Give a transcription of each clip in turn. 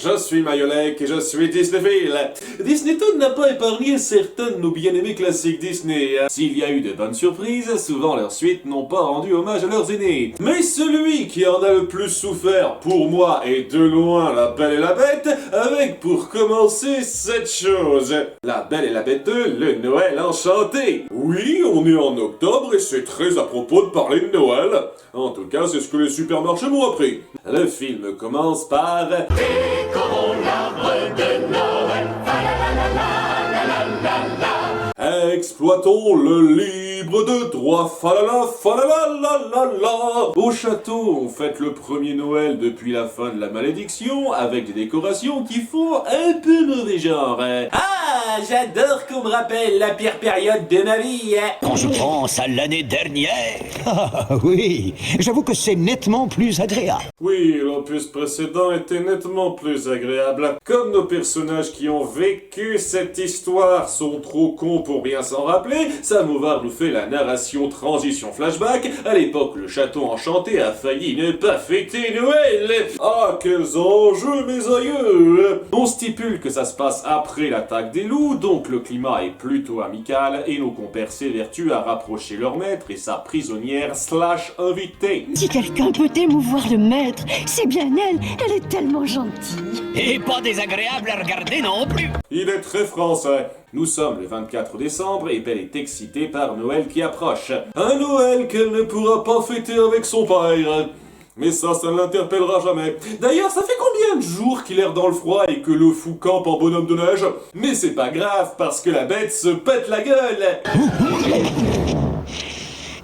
je suis Mayolek et je suis Disneyville. Disneytoon n'a pas épargné certains de nos bien-aimés classiques Disney. S'il y a eu de bonnes surprises, souvent leurs suites n'ont pas rendu hommage à leurs aînés. Mais celui qui en a le plus souffert, pour moi, est de loin La Belle et la Bête, avec pour commencer cette chose. La Belle et la Bête 2, le Noël enchanté. Oui, on est en octobre et c'est très à propos de parler de Noël. En tout cas, c'est ce que les supermarchés m'ont appris. Le film commence par... Décorons l'arbre de Noël, fa la la la la la la la la. Exploitons le libre de droit, falala, falala, la la la. Au château, on fête le premier Noël depuis la fin de la malédiction, avec des décorations qui font un peu mauvais genre. Ah, j'adore qu'on me rappelle la pire période de ma vie. Quand je pense à l'année dernière... Ah oui, j'avoue que c'est nettement plus agréable. Oui, l'opus précédent était nettement plus agréable. Comme nos personnages qui ont vécu cette histoire sont trop cons pour bien s'en rappeler, Samovar nous fait la narration transition flashback. À l'époque, le château enchanté a failli ne pas fêter Noël. Ah, quels enjeux, mes aïeux! On stipule que ça se passe après l'attaque des loups, donc le climat est plutôt amical et nos compères s'évertuent à rapprocher leur maître et sa prisonnière / invitée. Si quelqu'un peut émouvoir le maître, c'est bien elle. Elle est tellement gentille. Et pas désagréable à regarder non plus. Il est très français. Nous sommes le 24 décembre et Belle est excitée par Noël qui approche. Un Noël qu'elle ne pourra pas fêter avec son père. Mais ça ne l'interpellera jamais. D'ailleurs, ça fait combien de jours qu'il erre dans le froid et que le fou campe en bonhomme de neige? Mais c'est pas grave, parce que la bête se pète la gueule.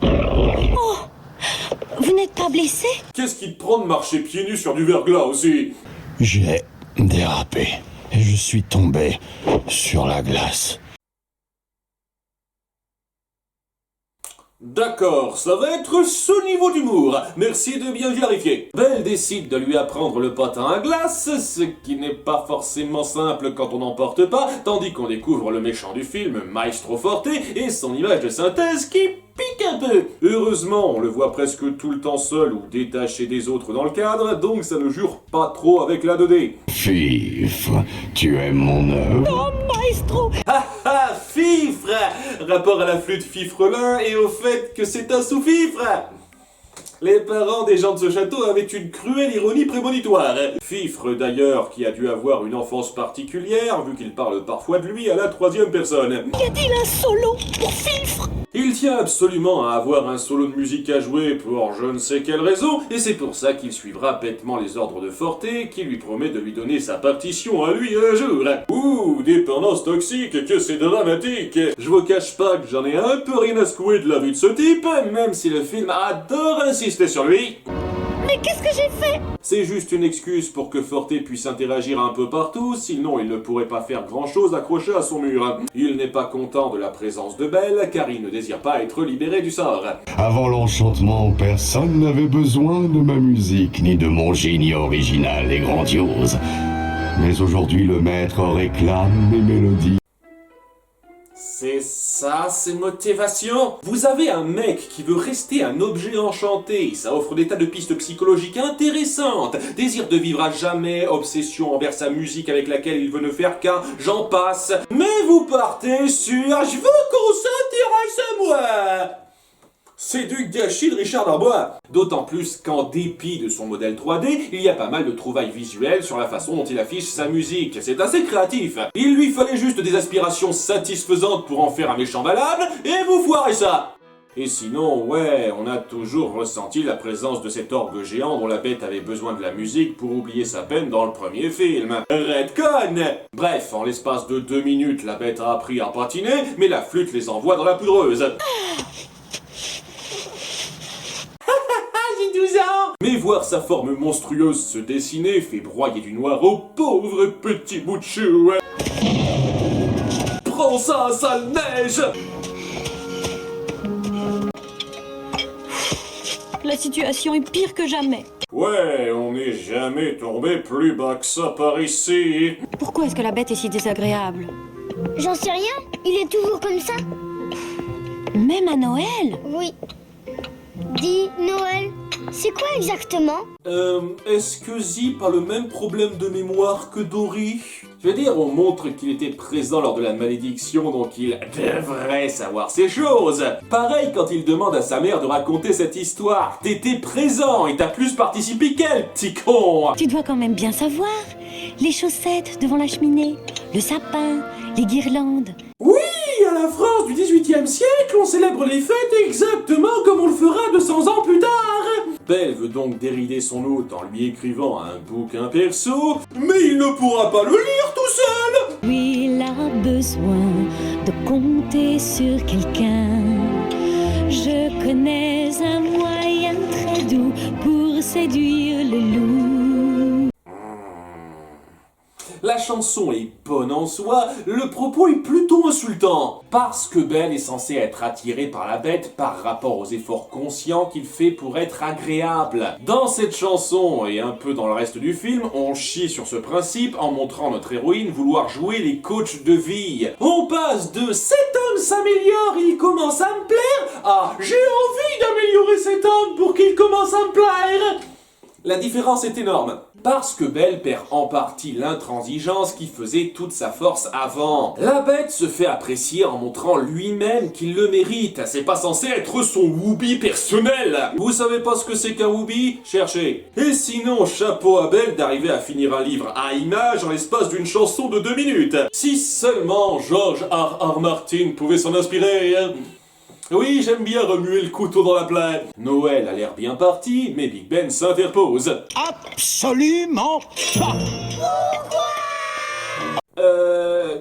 Oh, vous n'êtes pas blessé? Qu'est-ce qui te prend de marcher pieds nus sur du verglas aussi? J'ai dérapé. Et je suis tombé sur la glace. D'accord, ça va être ce niveau d'humour. Merci de bien clarifier. Belle décide de lui apprendre le patin à glace, ce qui n'est pas forcément simple quand on n'en porte pas, tandis qu'on découvre le méchant du film, Maestro Forte, et son image de synthèse qui pique un peu. Heureusement, on le voit presque tout le temps seul ou détaché des autres dans le cadre, donc ça ne jure pas trop avec la 2D. Fif, tu aimes mon œuvre? Oh, maestro! Ah ah, fifre! Rapport à la flûte fifrelin et au fait que c'est un sous-fifre! Les parents des gens de ce château avaient une cruelle ironie prémonitoire. Fifre d'ailleurs, qui a dû avoir une enfance particulière, vu qu'il parle parfois de lui à la 3e personne. Y a-t-il un solo pour Fifre? Il tient absolument à avoir un solo de musique à jouer pour je ne sais quelle raison, et c'est pour ça qu'il suivra bêtement les ordres de Forte, qui lui promet de lui donner sa partition à lui un jour. Ouh, dépendance toxique, que c'est dramatique. Je vous cache pas que j'en ai un peu rien à secouer de la vie de ce type, même si le film adore insister sur lui. Mais qu'est-ce que j'ai fait? C'est juste une excuse pour que Forte puisse interagir un peu partout, sinon il ne pourrait pas faire grand-chose accroché à son mur. Il n'est pas content de la présence de Belle, car il ne désire pas être libéré du sort. Avant l'enchantement, personne n'avait besoin de ma musique, ni de mon génie original et grandiose. Mais aujourd'hui, le maître réclame mes mélodies. C'est ça, ces motivations? Vous avez un mec qui veut rester un objet enchanté, ça offre des tas de pistes psychologiques intéressantes, désir de vivre à jamais, obsession envers sa musique avec laquelle il veut ne faire qu'un, j'en passe. Mais vous partez sur « Je veux qu'on s'intéresse à moi !» C'est du gâchis de Richard Darbois. D'autant plus qu'en dépit de son modèle 3D, il y a pas mal de trouvailles visuelles sur la façon dont il affiche sa musique. C'est assez créatif. Il lui fallait juste des aspirations satisfaisantes pour en faire un méchant valable, et vous foirez ça. Et sinon, ouais, on a toujours ressenti la présence de cet orgue géant dont la bête avait besoin de la musique pour oublier sa peine dans le premier film. Redcon! Bref, en l'espace de 2 minutes, la bête a appris à patiner, mais la flûte les envoie dans la poudreuse. J'ai 12 ans! Mais voir sa forme monstrueuse se dessiner fait broyer du noir au pauvre petit bout de chou. Prends ça, sale neige! La situation est pire que jamais. Ouais, on n'est jamais tombé plus bas que ça par ici. Pourquoi est-ce que la bête est si désagréable? J'en sais rien, il est toujours comme ça. Même à Noël? Oui. Dis, Noël, c'est quoi exactement? Est-ce que Zip a le même problème de mémoire que Dory? Je veux dire, on montre qu'il était présent lors de la malédiction, donc il devrait savoir ces choses. Pareil quand il demande à sa mère de raconter cette histoire. T'étais présent et t'as plus participé qu'elle, petit con. Tu dois quand même bien savoir. Les chaussettes devant la cheminée, le sapin, les guirlandes. Oui, à la France du XVIIIe siècle, on célèbre les fêtes exactement comme on le fera 200 ans plus tard. Belle veut donc dérider son hôte en lui écrivant un bouquin perso, mais il ne pourra pas le lire tout seul. Oui, il a besoin de compter sur quelqu'un. Je connais un moyen très doux pour séduire le loup. La chanson est bonne en soi, le propos est plutôt insultant. Parce que Belle est censée être attirée par la bête par rapport aux efforts conscients qu'il fait pour être agréable. Dans cette chanson, et un peu dans le reste du film, on chie sur ce principe en montrant notre héroïne vouloir jouer les coachs de vie. On passe de « cet homme s'améliore, il commence à me plaire » à « j'ai envie d'améliorer cet homme pour qu'il commence à me plaire ». La différence est énorme, parce que Belle perd en partie l'intransigeance qui faisait toute sa force avant. La bête se fait apprécier en montrant lui-même qu'il le mérite, c'est pas censé être son whoopi personnel. Vous savez pas ce que c'est qu'un whoopi? Cherchez. Et sinon, chapeau à Belle d'arriver à finir un livre à images en l'espace d'une chanson de 2 minutes. Si seulement George R.R. Martin pouvait s'en inspirer. Oui, j'aime bien remuer le couteau dans la plaie. Noël a l'air bien parti, mais Big Ben s'interpose. Absolument pas.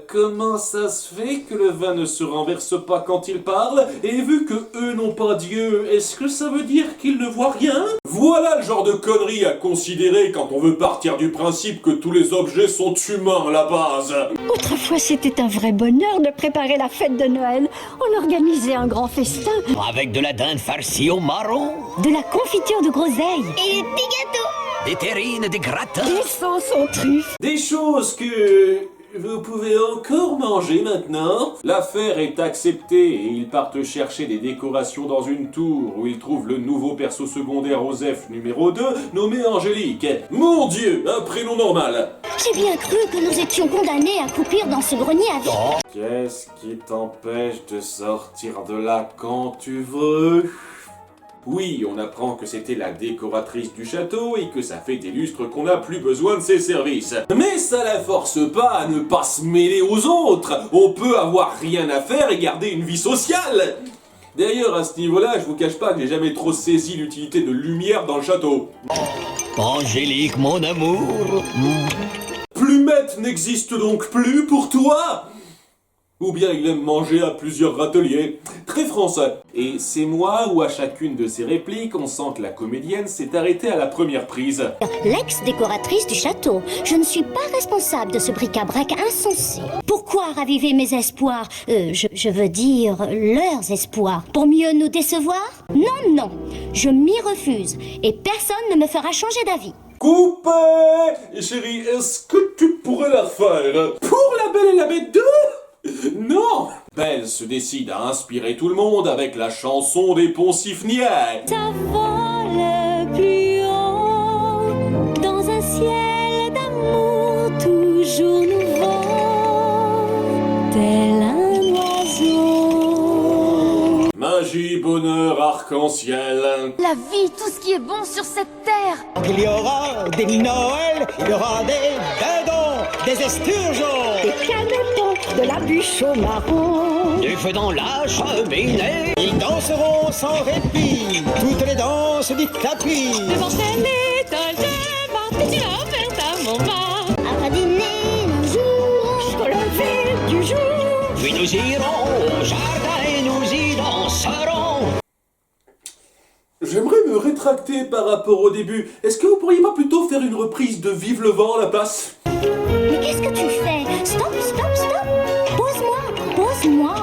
Comment ça se fait que le vin ne se renverse pas quand il parle? Et vu que eux n'ont pas Dieu, est-ce que ça veut dire qu'ils ne voient rien? Voilà le genre de conneries à considérer quand on veut partir du principe que tous les objets sont humains à la base. Autrefois, c'était un vrai bonheur de préparer la fête de Noël. On organisait un grand festin, Avec de la dinde farcie au marron, de la confiture de groseille, Et les petits gâteaux? des terrines, des gratins. des sauces aux truffes. Des choses que vous pouvez encore manger maintenant. L'affaire est acceptée et ils partent chercher des décorations dans une tour où ils trouvent le nouveau perso secondaire Osef numéro 2 nommé Angélique. Mon Dieu, un prénom normal. J'ai bien cru que nous étions condamnés à croupir dans ce grenier à vie. Qu'est-ce qui t'empêche de sortir de là quand tu veux? Oui, on apprend que c'était la décoratrice du château et que ça fait des lustres qu'on n'a plus besoin de ses services. Mais ça la force pas à ne pas se mêler aux autres. On peut avoir rien à faire et garder une vie sociale. D'ailleurs, à ce niveau-là, je vous cache pas que j'ai jamais trop saisi l'utilité de lumière dans le château. Angélique, mon amour. Plumette n'existe donc plus pour toi? Ou bien il aime manger à plusieurs râteliers. Très français. Et c'est moi où à chacune de ces répliques, on sent que la comédienne s'est arrêtée à la première prise. L'ex-décoratrice du château. Je ne suis pas responsable de ce bric-à-brac insensé. Pourquoi raviver mes espoirs? Je veux dire leurs espoirs. Pour mieux nous décevoir? Non, non. Je m'y refuse. Et personne ne me fera changer d'avis. Coupé! Chérie, est-ce que tu pourrais la faire? Pour la Belle et la Bête 2? Non! Belle se décide à inspirer tout le monde avec la chanson des Poncifniers. Ça vole plus haut dans un ciel d'amour toujours nouveau, tel un oiseau. Magie, bonheur, arc-en-ciel. La vie, tout ce qui est bon sur cette terre. Il y aura des Noëls, il y aura des dindons, des esturgeons, Des canetons, de la bûche au marron. du feu dans la cheminée. Ils danseront sans répit, toutes les danses du tapis. Devant cette étoile, tu as offert à mon bas. Après dîner, nous jouerons Jusqu'au lever du jour. Puis nous irons au jardin et nous y danserons. J'aimerais me rétracter par rapport au début. Est-ce que vous pourriez pas plutôt faire une reprise de Vive le vent à la place? Mais qu'est-ce que tu fais? Stop, stop, stop! Pose-moi, pose-moi!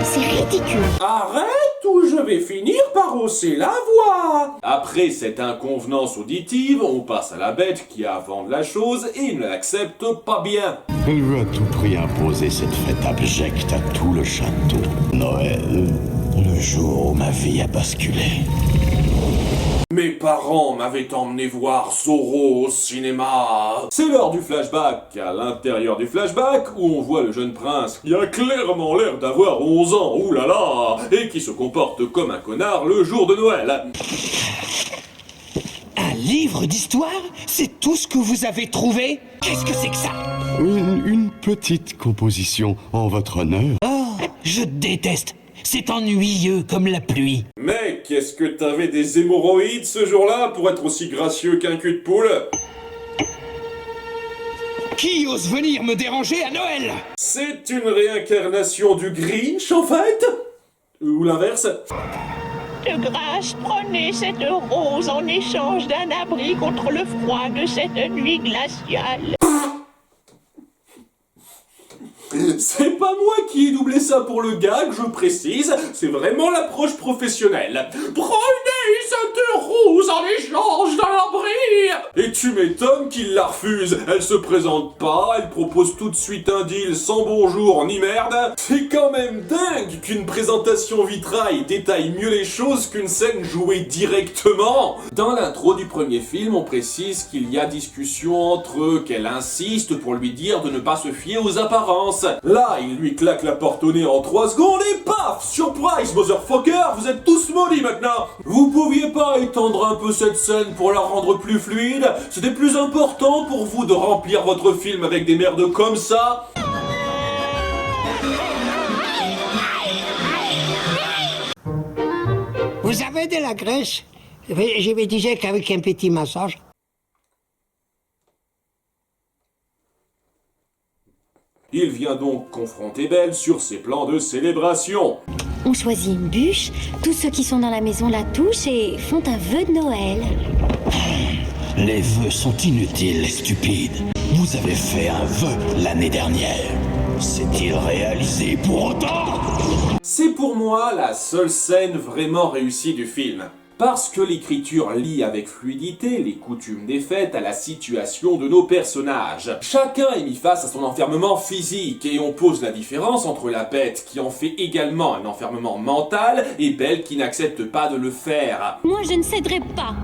C'est ridicule! Arrête ou je vais finir par hausser la voix. Après cette inconvenance auditive, on passe à la bête qui a vent de la chose et ne l'accepte pas bien. Elle veut à tout prix imposer cette fête abjecte à tout le château. Noël, le jour où ma vie a basculé. Mes parents m'avaient emmené voir Zorro au cinéma. C'est l'heure du flashback. À l'intérieur du flashback, où on voit le jeune prince qui a clairement l'air d'avoir 11 ans, oulala, et qui se comporte comme un connard le jour de Noël. Un livre d'histoire? C'est tout ce que vous avez trouvé? Qu'est-ce que c'est que ça? Une petite composition en votre honneur. Oh, je déteste. C'est ennuyeux comme la pluie. Mec, est-ce que t'avais des hémorroïdes ce jour-là pour être aussi gracieux qu'un cul de poule? Qui ose venir me déranger à Noël? C'est une réincarnation du Grinch, en fait? Ou l'inverse? De grâce, prenez cette rose en échange d'un abri contre le froid de cette nuit glaciale. C'est pas moi qui ai doublé ça pour le gag, je précise, c'est vraiment l'approche professionnelle. Prenez cette rose en échange d'un abri! Et tu m'étonnes qu'il la refuse, elle se présente pas, elle propose tout de suite un deal sans bonjour ni merde. C'est quand même dingue qu'une présentation vitrail détaille mieux les choses qu'une scène jouée directement. Dans l'intro du premier film, on précise qu'il y a discussion entre eux, qu'elle insiste pour lui dire de ne pas se fier aux apparences. Là, il lui claque la porte au nez en 3 secondes et paf! Surprise, motherfucker! Vous êtes tous maudits maintenant! Vous pouviez pas étendre un peu cette scène pour la rendre plus fluide? C'était plus important pour vous de remplir votre film avec des merdes comme ça? Vous avez de la graisse? Je me disais qu'avec un petit massage... Il vient donc confronter Belle sur ses plans de célébration. On choisit une bûche, tous ceux qui sont dans la maison la touchent et font un vœu de Noël. Les vœux sont inutiles et stupides. Vous avez fait un vœu l'année dernière. S'est-il réalisé pour autant? C'est pour moi la seule scène vraiment réussie du film. Parce que l'écriture lie avec fluidité les coutumes des fêtes à la situation de nos personnages. Chacun est mis face à son enfermement physique et on pose la différence entre la bête qui en fait également un enfermement mental et Belle qui n'accepte pas de le faire. Moi, je ne céderai pas.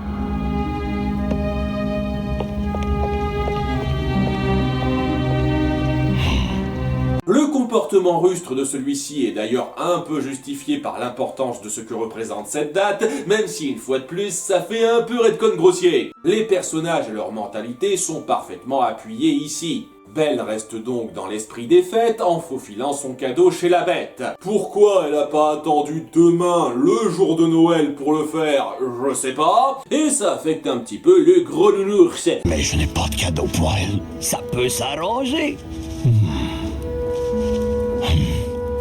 Le comportement rustre de celui-ci est d'ailleurs un peu justifié par l'importance de ce que représente cette date, même si une fois de plus, ça fait un peu redcon grossier. Les personnages et leur mentalité sont parfaitement appuyés ici. Belle reste donc dans l'esprit des fêtes en faufilant son cadeau chez la bête. Pourquoi elle a pas attendu demain, le jour de Noël, pour le faire, je sais pas. Et ça affecte un petit peu le gros nounours. Mais je n'ai pas de cadeau pour elle. Ça peut s'arranger.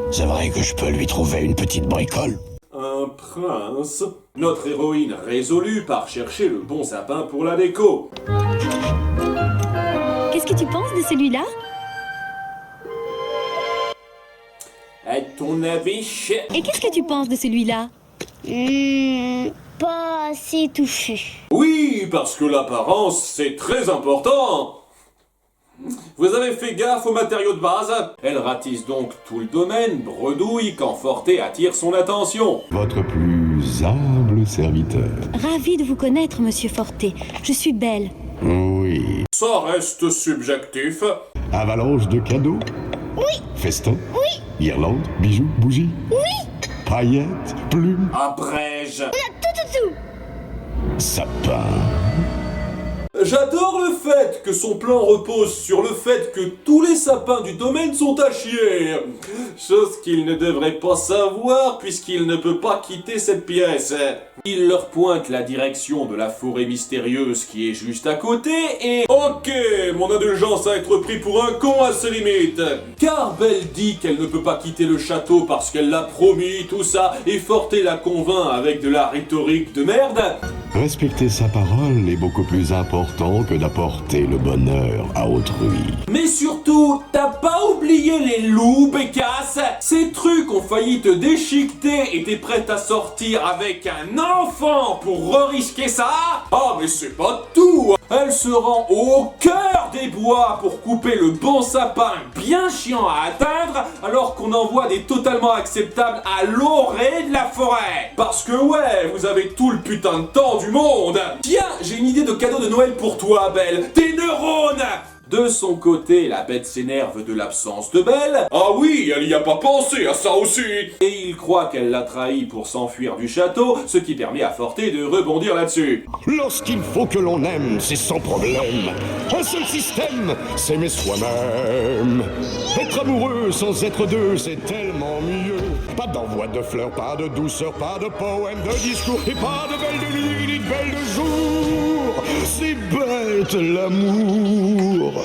C'est vrai que je peux lui trouver une petite bricole. Un prince. Notre héroïne résolue part chercher le bon sapin pour la déco. Qu'est-ce que tu penses de celui-là? À ton avis, Et qu'est-ce que tu penses de celui-là? Pas assez touffu. Oui, parce que l'apparence, c'est très important. Vous avez fait gaffe aux matériaux de base? Elle ratisse donc tout le domaine, bredouille quand Forté attire son attention. Votre plus humble serviteur. Ravi de vous connaître, monsieur Forté. Je suis Belle. Oui. Ça reste subjectif. Avalanche de cadeaux? Oui. Festin? Oui. Guirlande? Bijoux? Bougies? Oui. Paillettes? Plumes? Abrège. Tout. Sapin? J'adore le fait que son plan repose sur le fait que tous les sapins du domaine sont à chier. Chose qu'il ne devrait pas savoir puisqu'il ne peut pas quitter cette pièce. Il leur pointe la direction de la forêt mystérieuse qui est juste à côté et... Ok, mon indulgence à être pris pour un con à ses limites. Car Belle dit qu'elle ne peut pas quitter le château parce qu'elle l'a promis, tout ça, et Forté la convainc avec de la rhétorique de merde. Respecter sa parole est beaucoup plus important que d'apporter le bonheur à autrui. Mais surtout, t'as pas oublié les loups, Bécasse? Ces trucs ont failli te déchiqueter et t'es prête à sortir avec un enfant pour risquer ça? Ah, mais c'est pas tout! Elle se rend au cœur des bois pour couper le bon sapin bien chiant à atteindre, alors qu'on envoie des totalement acceptables à l'orée de la forêt. Parce que ouais, vous avez tout le putain de temps du monde. Tiens, j'ai une idée de cadeau de Noël pour toi, Belle. Tes neurones. De son côté, la bête s'énerve de l'absence de Belle. Ah oui, elle y a pas pensé à ça aussi. Et il croit qu'elle l'a trahi pour s'enfuir du château, ce qui permet à Forté de rebondir là-dessus. Lorsqu'il faut que l'on aime, c'est sans problème. Un seul système, s'aimer soi-même. Être amoureux sans être deux, c'est tellement mieux. Pas d'envoi de fleurs, pas de douceur, pas de poème, de discours, et pas de belle de nuit, ni de belle de jour. C'est bête l'amour.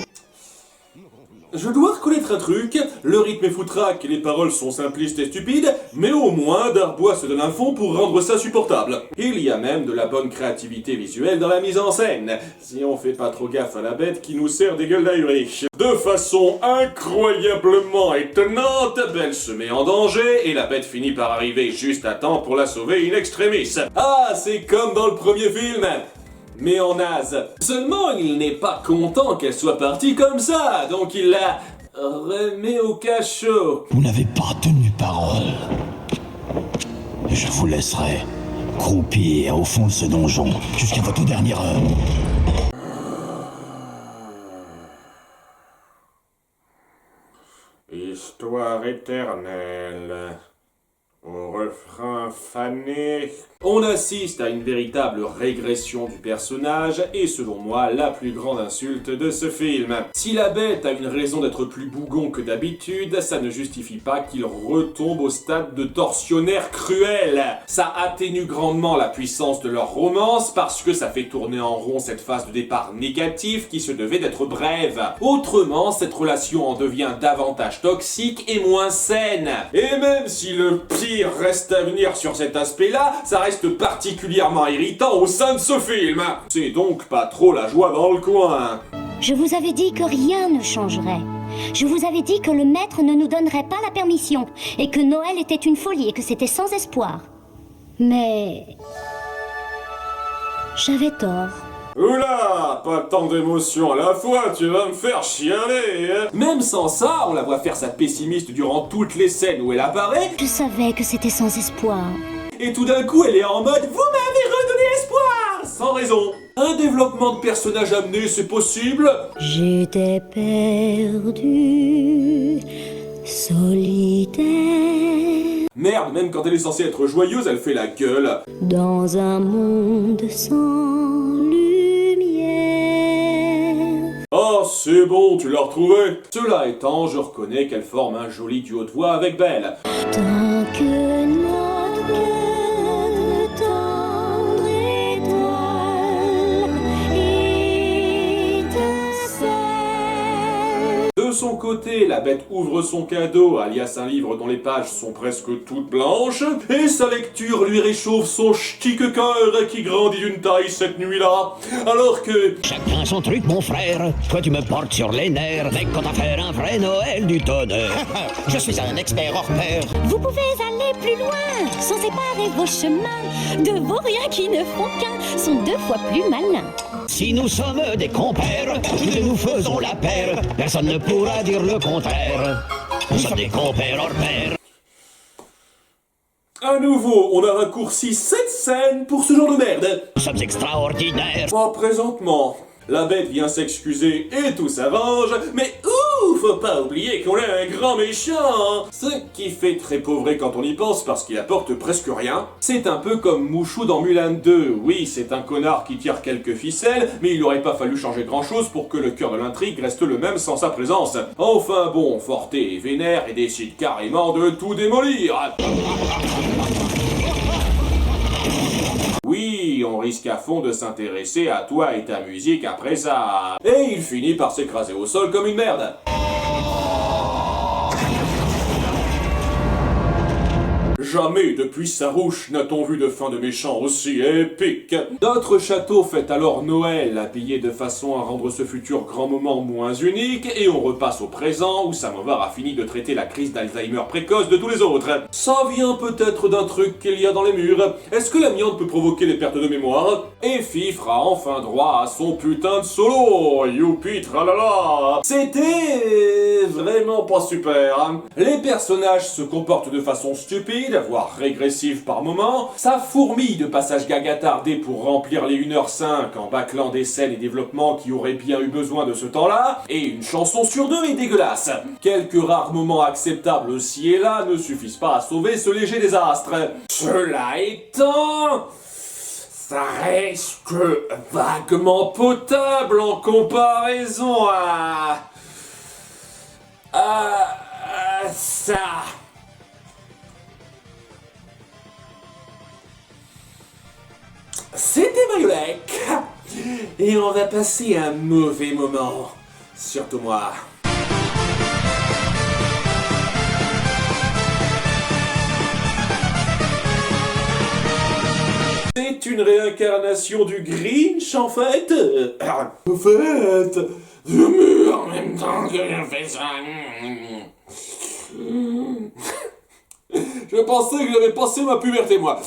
Je dois reconnaître un truc, le rythme est foutraque et les paroles sont simplistes et stupides, mais au moins Darbois se donne un fond pour rendre ça supportable. Il y a même de la bonne créativité visuelle dans la mise en scène, si on fait pas trop gaffe à la bête qui nous sert des gueules d'Irish. De façon incroyablement étonnante, Belle se met en danger et la bête finit par arriver juste à temps pour la sauver in extremis. Ah, c'est comme dans le premier film, mais en naze. Seulement, il n'est pas content qu'elle soit partie comme ça, donc il la remet au cachot. Vous n'avez pas tenu parole. Je vous laisserai croupir au fond de ce donjon jusqu'à votre dernière heure. Histoire éternelle. Au refrain fané. On assiste à une véritable régression du personnage et selon moi la plus grande insulte de ce film. Si la bête a une raison d'être plus bougon que d'habitude, ça ne justifie pas qu'il retombe au stade de tortionnaire cruel. Ça atténue grandement la puissance de leur romance parce que ça fait tourner en rond cette phase de départ négatif qui se devait d'être brève. Autrement, cette relation en devient davantage toxique et moins saine. Et même si le pire reste à venir sur cet aspect-là, ça reste particulièrement irritant au sein de ce film. C'est donc pas trop la joie dans le coin. Je vous avais dit que rien ne changerait. Je vous avais dit que le maître ne nous donnerait pas la permission et que Noël était une folie et que c'était sans espoir. Mais... j'avais tort. Oula, pas tant d'émotions à la fois, tu vas me faire chialer, hein. Même sans ça, on la voit faire sa pessimiste durant toutes les scènes où elle apparaît. Je savais que c'était sans espoir. Et tout d'un coup, elle est en mode « Vous m'avez redonné espoir !» Sans raison. Un développement de personnage amené, c'est possible. J'étais perdue, solitaire, Merde, même quand elle est censée être joyeuse, elle fait la gueule. dans un monde sans lumière. Oh, c'est bon, tu l'as retrouvée. Cela étant, je reconnais qu'elle forme un joli duo de voix avec Belle. Tant que notre cœur tendre étoile étincelle. De son côté, la bête ouvre son cadeau, alias un livre dont les pages sont presque toutes blanches, et sa lecture lui réchauffe son ch'tique cœur qui grandit d'une taille cette nuit-là. Alors que... Chacun son truc, mon frère. Toi, tu me portes sur les nerfs. Mais quand à faire un vrai Noël du tonnerre. Je suis un expert hors pair. Vous pouvez aller plus loin, sans séparer vos chemins. De vos riens qui ne font qu'un sont 2 fois plus malins. Si nous sommes des compères, tous deux nous faisons la paire. Personne ne pourra dire le contraire. Nous sommes des compères hors pair. À nouveau, on a raccourci cette scène pour ce genre de merde. Nous sommes extraordinaires. Oh, présentement, la bête vient s'excuser et tout s'arrange, mais faut pas oublier qu'on est un grand méchant, hein. Ce qui fait très pauvre quand on y pense parce qu'il apporte presque rien. C'est un peu comme Mouchou dans Mulan 2. Oui, c'est un connard qui tire quelques ficelles, mais il aurait pas fallu changer grand chose pour que le cœur de l'intrigue reste le même sans sa présence. Enfin bon, Forté est vénère et décide carrément de tout démolir. Oui, on risque à fond de s'intéresser à toi et ta musique après ça. Et il finit par s'écraser au sol comme une merde. Jamais depuis Sarouche n'a-t-on vu de fin de méchant aussi épique. Notre château fête alors Noël, habillé de façon à rendre ce futur grand moment moins unique, et on repasse au présent où Samovar a fini de traiter la crise d'Alzheimer précoce de tous les autres. Ça vient peut-être d'un truc qu'il y a dans les murs. Est-ce que l'amiante peut provoquer des pertes de mémoire? Et Fi fera enfin droit à son putain de solo. Youpi tralala. C'était vraiment pas super. Les personnages se comportent de façon stupide, voire régressive par moments. Ça fourmille de passages gagatardés pour remplir les 1h05 en bâclant des scènes et développements qui auraient bien eu besoin de ce temps-là. Et une chanson sur deux est dégueulasse. Quelques rares moments acceptables ci et là ne suffisent pas à sauver ce léger désastre. Cela étant, ça reste que vaguement potable en comparaison à ça. C'était Mayolek, et on va passer un mauvais moment, surtout moi. C'est une réincarnation du Grinch, en fait. En fait, je meurs en même temps que je fais ça. Je pensais que j'avais passé ma puberté, moi.